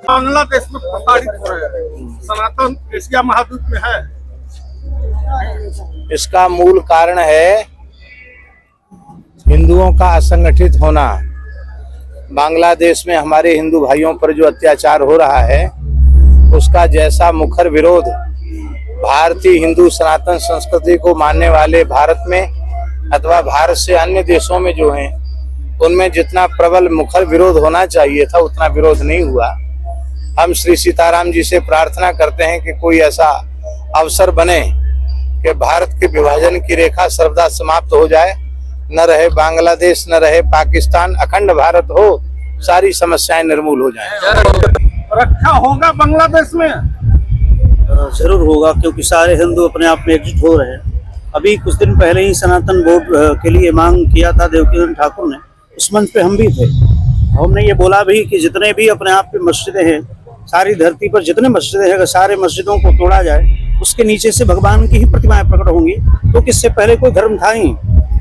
बांग्लादेश में प्रसारित हो रहे हैं। सनातन एशिया महाद्वीप में है। इसका मूल कारण है हिंदुओं का असंगठित होना। बांग्लादेश में हमारे हिंदू भाइयों पर जो अत्याचार हो रहा है उसका जैसा मुखर विरोध भारतीय हिंदू सनातन संस्कृति को मानने वाले भारत में अथवा भारत से अन्य देशों में जो हैं उनमें जितना प्रबल मुखर विरोध होना चाहिए था उतना विरोध नहीं हुआ। हम श्री सीताराम जी से प्रार्थना करते हैं कि कोई ऐसा अवसर बने कि भारत के विभाजन की रेखा सर्वदा समाप्त हो जाए, न रहे बांग्लादेश, न रहे पाकिस्तान, अखंड भारत हो, सारी समस्याएं निर्मूल हो जाएं। रक्षा होगा बांग्लादेश में, जरूर होगा, क्योंकि सारे हिंदू अपने आप में एकजुट हो रहे हैं। अभी कुछ दिन पहले ही सनातन बोर्ड के लिए मांग किया था देवकीनंदन ठाकुर ने, उस मंच पे हम भी थे। हमने ये बोला भी कि जितने भी अपने आप पे मस्जिदें हैं, सारी धरती पर जितने मस्जिदें हैं, अगर सारे मस्जिदों को तोड़ा जाए उसके नीचे से भगवान की ही प्रतिमाएं प्रकट होंगी, क्योंकि इससे पहले कोई धर्म था ही।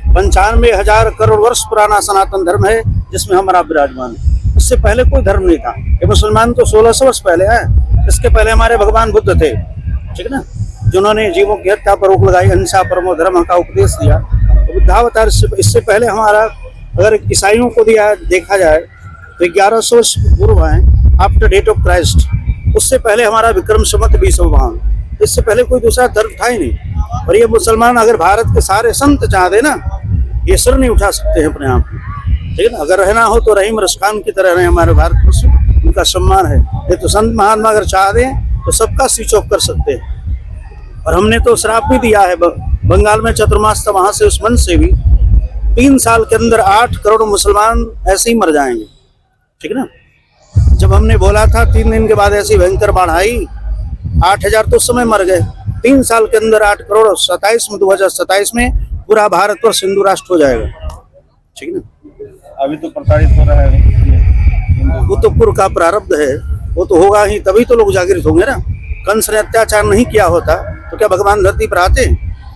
95,000 करोड़ वर्ष पुराना सनातन धर्म है जिसमें हमारा विराजमान है। इससे पहले कोई धर्म नहीं था। ये मुसलमान तो 1600 वर्ष पहले आए, इसके पहले हमारे भगवान बुद्ध थे, ठीक है ना, जिन्होंने जीवों की हत्या पर रोक लगाई, अहिंसा परमो धर्म का उपदेश दिया। तो बुद्धावतार इससे पहले हमारा अगर ईसाइयों को दिया देखा जाए तो 1100 वर्ष पूर्व है, आफ्टर डेट ऑफ क्राइस्ट। उससे पहले हमारा विक्रम संवत 2052, इससे पहले कोई दूसरा धर्म था ही नहीं। और ये मुसलमान अगर भारत के सारे संत चाहते ना, ये सर नहीं उठा सकते हैं अपने आप, ठीक है ना। अगर रहना हो तो रहीम रसखान की तरह रहे हमारे भारतवर्ष, उनका सम्मान है। ये तो संत महात्मा अगर चाह दें तो सबका स्विच ऑफ कर सकते हैं। और हमने तो श्राप भी दिया है बंगाल में चतुर्मास था, वहां से उस मन से भी 3 साल के अंदर 8 करोड़ मुसलमान ऐसे ही मर जाएंगे, ठीक है ना। जब हमने बोला था 3 दिन के बाद ऐसी भयंकर बाढ़ आई, 8,000 तो उस समय मर गए। 3 साल के अंदर 8 करोड़ 2027 में पूरा भारतवर्ष हिंदू राष्ट्र हो जाएगा, ठीक है ना। अभी तो प्रताड़ित हो रहा है, वो तो पूर्व का प्रारब्ध है, वो तो होगा ही, तभी तो लोग जागृत होंगे ना। कंस ने अत्याचार नहीं किया होता तो क्या भगवान धरती पर आते?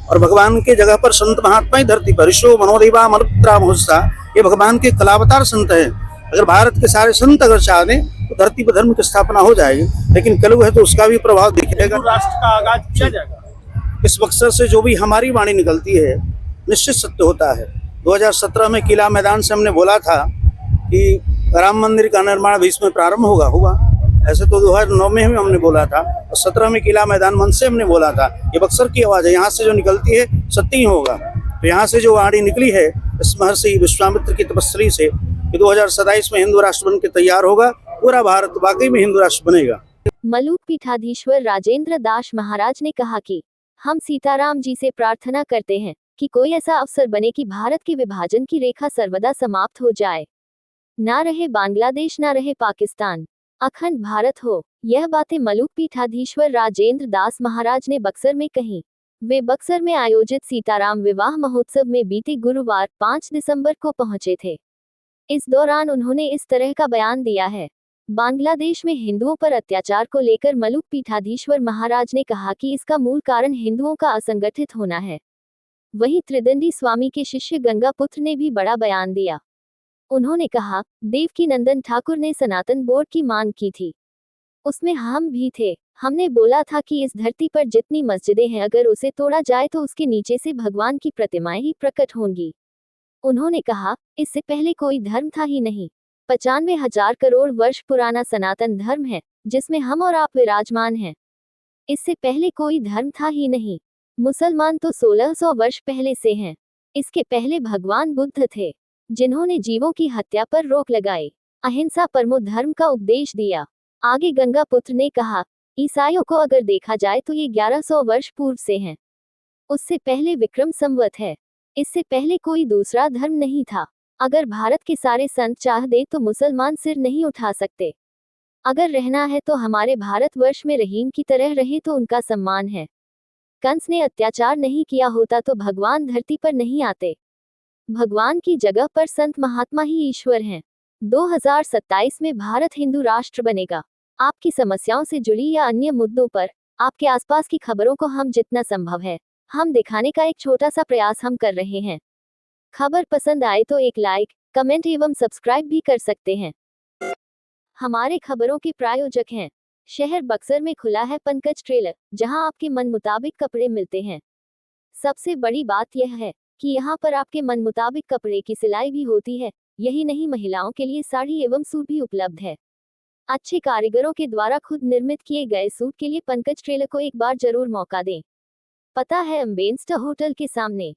और भगवान के जगह पर संत महात्मा ही धरती पर, ऋषो मनोदेवा मरुद्राम होस्ता, ये भगवान के कलावतार संत है। अगर भारत के सारे संत अगर चाह दें तो धरती पर धर्म की स्थापना हो जाएगी। लेकिन कलयुग है तो उसका भी प्रभाव दिखेगा। राष्ट्र का आगाज किया जाएगा। इस मकसद से जो भी हमारी वाणी निकलती है निश्चित सत्य होता है। 2017 में किला मैदान से हमने बोला था कि राम मंदिर का निर्माण भी इसमें प्रारंभ हुआ। ऐसे तो 2009 में भी हमने बोला था, और 17 में किला मैदान मन से हमने बोला था। ये बक्सर की आवाज़ है, यहाँ से जो निकलती है सत्य ही होगा। तो यहाँ से जो वाणी निकली है इस महर्षि विश्वामित्र की तपस्वी से कि 2027 में हिंदू राष्ट्र बन के तैयार होगा, पूरा भारत वाकई में हिंदू राष्ट्र बनेगा। मलूक पीठाधीश्वर राजेंद्र दास महाराज ने कहा कि हम सीताराम जी से प्रार्थना करते हैं कि कोई ऐसा अवसर बने कि भारत के विभाजन की रेखा सर्वदा समाप्त हो जाए। ना रहे बांग्लादेश, ना रहे पाकिस्तान, अखंड भारत हो। यह बातें मलूक पीठाधीश्वर राजेंद्र दास महाराज ने बक्सर में कही। वे बक्सर में आयोजित सीताराम विवाह महोत्सव में बीते गुरुवार 5 दिसंबर को पहुंचे थे। इस दौरान उन्होंने इस तरह का बयान दिया है। बांग्लादेश में हिंदुओं पर अत्याचार को लेकर मलूक पीठाधीश्वर महाराज ने कहा कि इसका मूल कारण हिंदुओं का असंगठित होना है। वहीं त्रिदंडी स्वामी के शिष्य गंगा पुत्र ने भी बड़ा बयान दिया। उन्होंने कहा, देवकीनंदन ठाकुर ने सनातन बोर्ड की मांग की थी, उसमें हम भी थे। हमने बोला था कि इस धरती पर जितनी मस्जिदें हैं अगर उसे तोड़ा जाए तो उसके नीचे से भगवान की प्रतिमाएं ही प्रकट होंगी। उन्होंने कहा, इससे पहले कोई धर्म था ही नहीं। 95,000 करोड़ वर्ष पुराना सनातन धर्म है जिसमें हम और आप विराजमान हैं। इससे पहले कोई धर्म था ही नहीं। मुसलमान तो 1600 वर्ष पहले से हैं। इसके पहले भगवान बुद्ध थे जिन्होंने जीवों की हत्या पर रोक लगाई, अहिंसा परमो धर्म का उपदेश दिया। आगे गंगा पुत्र ने कहा, ईसाइयों को अगर देखा जाए तो ये 1100 वर्ष पूर्व से हैं। उससे पहले विक्रम संवत है। इससे पहले कोई दूसरा धर्म नहीं था। अगर भारत के सारे संत चाह दे तो मुसलमान सिर नहीं उठा सकते। अगर रहना है तो हमारे भारतवर्ष में रहीम की तरह रहे तो उनका सम्मान है। कंस ने अत्याचार नहीं किया होता तो भगवान धरती पर नहीं आते। भगवान की जगह पर संत महात्मा ही ईश्वर हैं। 2027 में भारत हिंदू राष्ट्र बनेगा। आपकी समस्याओं से जुड़ी या अन्य मुद्दों पर आपके आसपास की खबरों को हम जितना संभव है हम दिखाने का एक छोटा सा प्रयास हम कर रहे हैं। खबर पसंद आए तो एक लाइक, कमेंट एवं सब्सक्राइब भी कर सकते हैं। हमारे खबरों के प्रायोजक हैं। शहर बक्सर में खुला है पंकज टेलर, जहां आपके मन मुताबिक कपड़े मिलते हैं। सबसे बड़ी बात यह है कि यहाँ पर आपके मन मुताबिक कपड़े की सिलाई भी होती है। यही नहीं, महिलाओं के लिए साड़ी एवं सूट भी उपलब्ध है। अच्छे कारीगरों के द्वारा खुद निर्मित किए गए सूट के लिए पंकज टेलर को एक बार जरूर मौका दें। पता है अम्बेस्टर होटल के सामने।